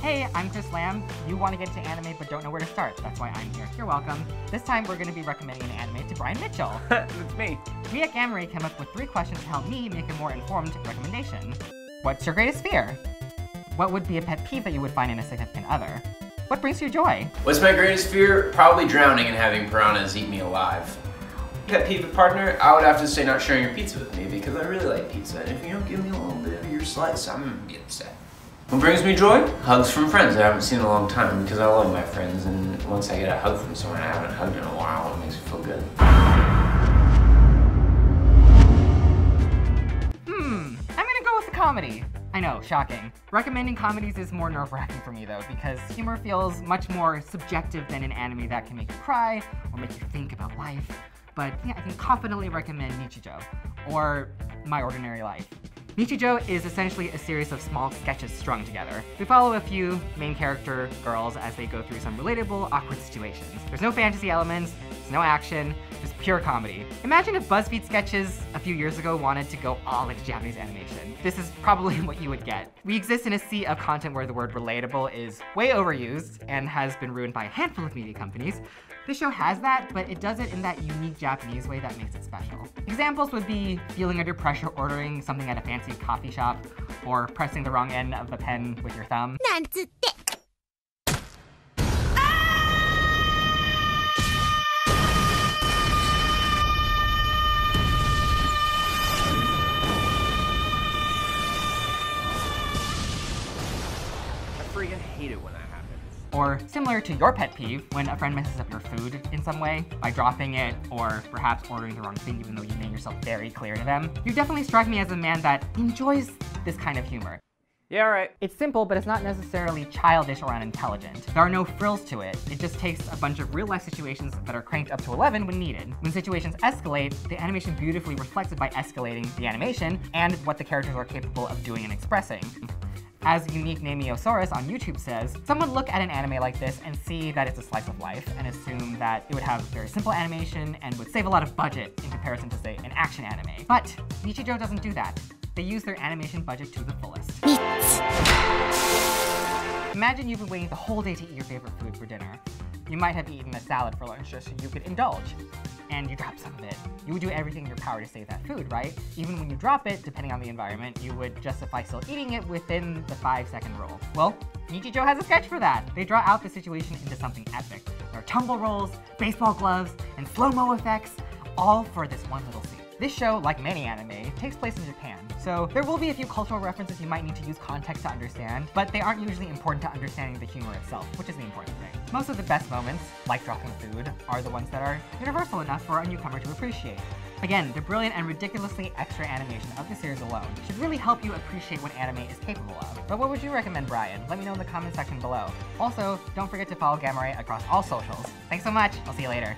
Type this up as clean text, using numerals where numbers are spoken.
Hey, I'm Chris Lamb. You want to get into anime but don't know where to start. That's why I'm here. You're welcome. This time we're going to be recommending an anime to Brian Mitchell. That's me. We at Gamma Ray came up with 3 questions to help me make a more informed recommendation. What's your greatest fear? What would be a pet peeve that you would find in a significant other? What brings you joy? What's my greatest fear? Probably drowning and having piranhas eat me alive. Pet peeve of partner? I would have to say not sharing your pizza with me because I really like pizza, and if you don't give me a little bit of your slice, I'm gonna be upset. What brings me joy? Hugs from friends I haven't seen in a long time because I love my friends, and once I get a hug from someone I haven't hugged in a while, it makes me feel good. I'm gonna go with the comedy. I know, shocking. Recommending comedies is more nerve-wracking for me though, because humor feels much more subjective than an anime that can make you cry or make you think about life. But yeah, I can confidently recommend Nichijou, or My Ordinary Life. Nichijou is essentially a series of small sketches strung together. We follow a few main character girls as they go through some relatable, awkward situations. There's no fantasy elements, there's no action, just pure comedy. Imagine if BuzzFeed sketches a few years ago wanted to go all into Japanese animation. This is probably what you would get. We exist in a sea of content where the word relatable is way overused and has been ruined by a handful of media companies. This show has that, but it does it in that unique Japanese way that makes it special. Examples would be feeling under pressure ordering something at a fancy coffee shop, or pressing the wrong end of the pen with your thumb. I freaking hate it when that happens. Or similar to your pet peeve, when a friend messes up your food in some way by dropping it or perhaps ordering the wrong thing even though you made yourself very clear to them. You definitely strike me as a man that enjoys this kind of humor. Yeah, alright. It's simple, but it's not necessarily childish or unintelligent. There are no frills to it. It just takes a bunch of real-life situations that are cranked up to 11 when needed. When situations escalate, the animation beautifully reflects it by escalating the animation and what the characters are capable of doing and expressing. As Unique Namiosaurus on YouTube says, some would look at an anime like this and see that it's a slice of life and assume that it would have very simple animation and would save a lot of budget in comparison to, say, an action anime. But Nichijou doesn't do that. They use their animation budget to the fullest. Imagine you've been waiting the whole day to eat your favorite food for dinner. You might have eaten a salad for lunch just so you could indulge, and you drop some of it. You would do everything in your power to save that food, right? Even when you drop it, depending on the environment, you would justify still eating it within the 5-second rule. Well, Nichijou has a sketch for that. They draw out the situation into something epic. There are tumble rolls, baseball gloves, and slow-mo effects, all for this one little scene. This show, like many anime, takes place in Japan, so there will be a few cultural references you might need to use context to understand, but they aren't usually important to understanding the humor itself, which is the important thing. Most of the best moments, like dropping food, are the ones that are universal enough for a newcomer to appreciate. Again, the brilliant and ridiculously extra animation of the series alone should really help you appreciate what anime is capable of. But what would you recommend, Brian? Let me know in the comment section below. Also, don't forget to follow Gamma Ray across all socials. Thanks so much, I'll see you later.